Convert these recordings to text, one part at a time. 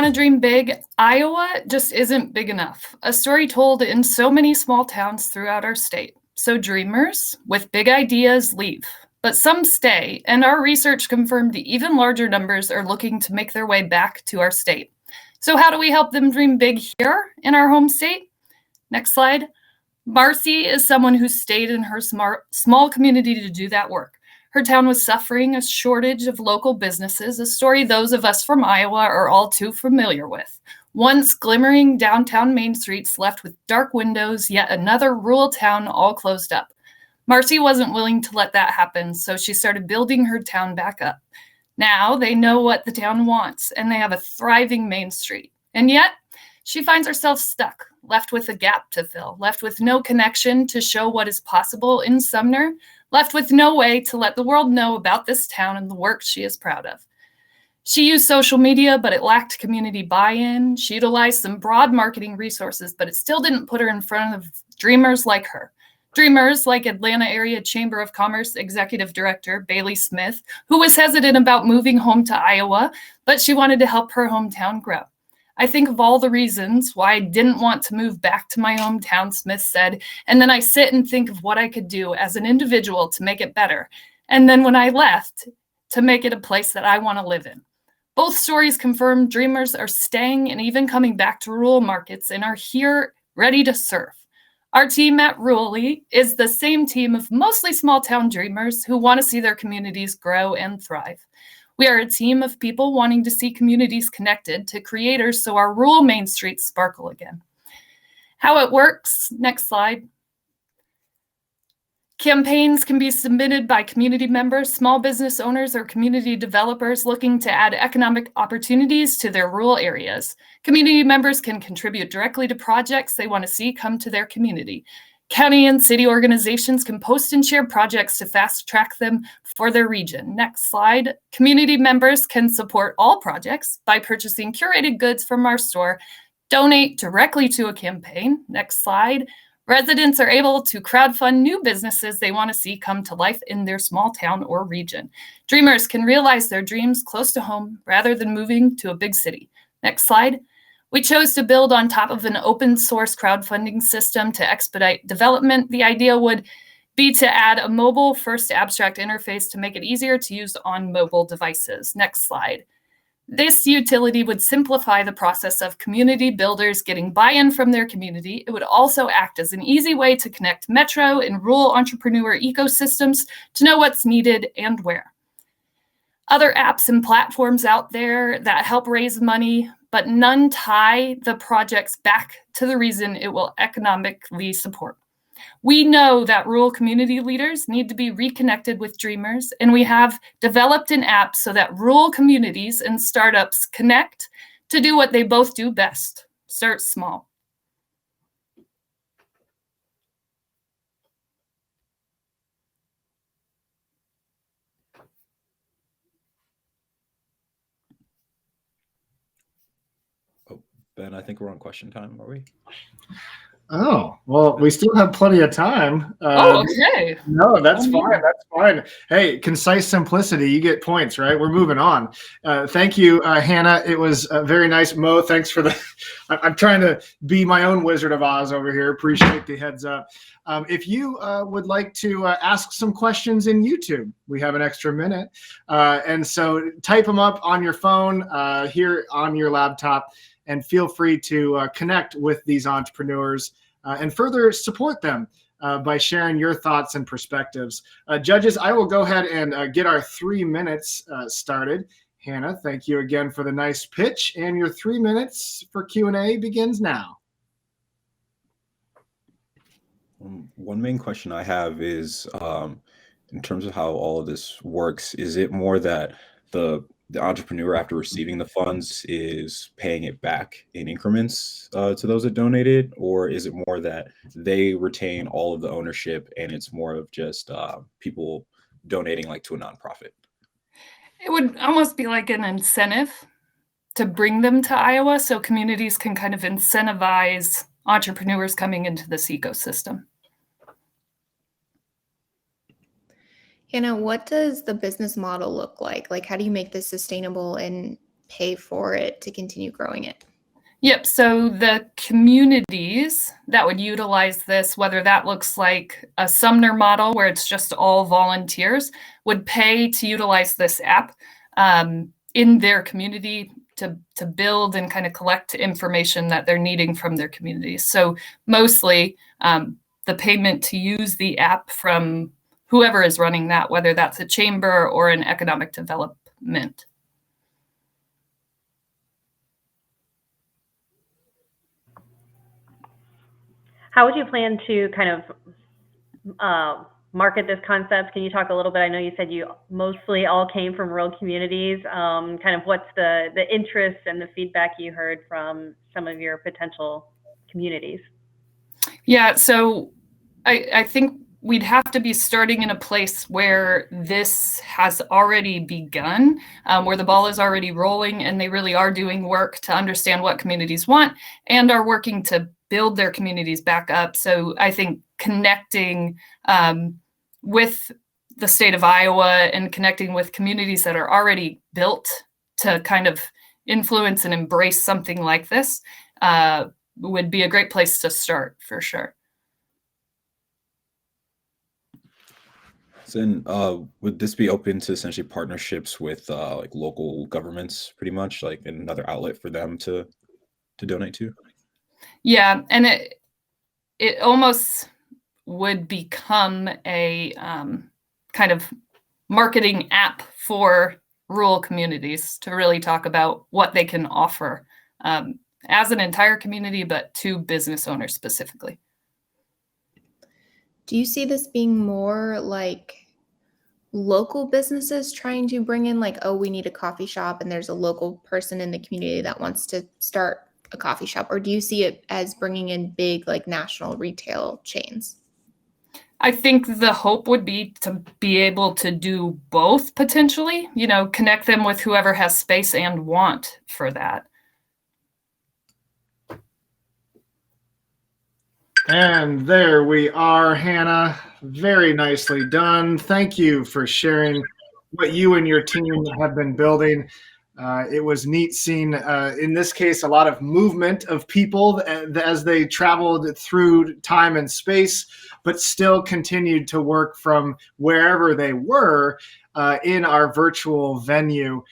want to dream big, Iowa just isn't big enough. A story told in so many small towns throughout our state. So dreamers with big ideas leave, but some stay, and our research confirmed even larger numbers are looking to make their way back to our state. So how do we help them dream big here in our home state? Next slide. Marcy is someone who stayed in her small community to do that work. Her town was suffering a shortage of local businesses, a story those of us from Iowa are all too familiar with. Once glimmering downtown main streets left with dark windows, yet another rural town all closed up. Marcy wasn't willing to let that happen, so she started building her town back up. Now they know what the town wants, and they have a thriving main street. And yet, she finds herself stuck, left with a gap to fill, left with no connection to show what is possible in Sumner, left with no way to let the world know about this town and the work she is proud of. She used social media, but it lacked community buy-in. She utilized some broad marketing resources, but it still didn't put her in front of dreamers like her. Dreamers like Atlanta Area Chamber of Commerce Executive Director Bailey Smith, who was hesitant about moving home to Iowa, but she wanted to help her hometown grow. I think of all the reasons why I didn't want to move back to my hometown, Smith said, and then I sit and think of what I could do as an individual to make it better. And then when I left, to make it a place that I want to live in. Both stories confirm dreamers are staying and even coming back to rural markets and are here ready to serve. Our team at Rurally is the same team of mostly small town dreamers who want to see their communities grow and thrive. We are a team of people wanting to see communities connected to creators so our rural main streets sparkle again. How it works, next slide. Campaigns can be submitted by community members, small business owners, or community developers looking to add economic opportunities to their rural areas. Community members can contribute directly to projects they want to see come to their community. County and city organizations can post and share projects to fast track them for their region. Next slide. Community members can support all projects by purchasing curated goods from our store, donate directly to a campaign. Next slide. Residents are able to crowdfund new businesses they want to see come to life in their small town or region. Dreamers can realize their dreams close to home rather than moving to a big city. Next slide. We chose to build on top of an open source crowdfunding system to expedite development. The idea would be to add a mobile first abstract interface to make it easier to use on mobile devices. Next slide. This utility would simplify the process of community builders getting buy-in from their community. It would also act as an easy way to connect metro and rural entrepreneur ecosystems to know what's needed and where. Other apps and platforms out there that help raise money, but none tie the projects back to the reason it will economically support. We know that rural community leaders need to be reconnected with dreamers, and we have developed an app so that rural communities and startups connect to do what they both do best, start small. Ben, I think we're on question time, are we? Oh, well, we still have plenty of time. Okay. No, that's fine. That's fine. Hey, concise simplicity, you get points, right? We're moving on. Thank you, Hannah. It was very nice. Mo, thanks for the, I'm trying to be my own Wizard of Oz over here. Appreciate the heads up. If you would like to ask some questions in YouTube, we have an extra minute. And so type them up on your phone here on your laptop, and feel free to connect with these entrepreneurs and further support them by sharing your thoughts and perspectives. Judges, I will go ahead and get our 3 minutes started. Hannah, thank you again for the nice pitch, and your 3 minutes for Q&A begins now. One main question I have is, in terms of how all of this works, is it more that the entrepreneur, after receiving the funds, is paying it back in increments to those that donated, or is it more that they retain all of the ownership and it's more of just people donating like to a nonprofit? It would almost be like an incentive to bring them to Iowa so communities can kind of incentivize entrepreneurs coming into this ecosystem. Hannah, what does the business model look like? Like, how do you make this sustainable? And pay for it to continue growing it? Yep. So the communities that would utilize this, whether that looks like a Sumner model where it's just all volunteers, would pay to utilize this app in their community to build and kind of collect information that they're needing from their communities. So mostly the payment to use the app from whoever is running that, whether that's a chamber or an economic development. How would you plan to kind of market this concept? Can you talk a little bit? I know you said you mostly all came from rural communities. Kind of what's the interest and the feedback you heard from some of your potential communities? Yeah, so I think we'd have to be starting in a place where this has already begun, where the ball is already rolling and they really are doing work to understand what communities want and are working to build their communities back up. So I think connecting with the state of Iowa and connecting with communities that are already built to kind of influence and embrace something like this would be a great place to start for sure. Then would this be open to essentially partnerships with like local governments, pretty much, like another outlet for them to donate to? Yeah, and it almost would become a kind of marketing app for rural communities to really talk about what they can offer as an entire community, but to business owners specifically. Do you see this being more like local businesses trying to bring in like, oh, we need a coffee shop and there's a local person in the community that wants to start a coffee shop? Or do you see it as bringing in big like national retail chains? I think the hope would be to be able to do both potentially, connect them with whoever has space and want for that. And there we are, Hannah. Very nicely done. Thank you for sharing what you and your team have been building. It was neat seeing, in this case, a lot of movement of people as they traveled through time and space, but still continued to work from wherever they were in our virtual venue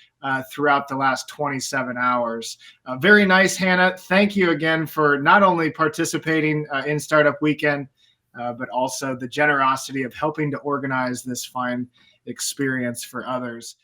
throughout the last 27 hours. Very nice, Hannah. Thank you again for not only participating in Startup Weekend, but also the generosity of helping to organize this fine experience for others.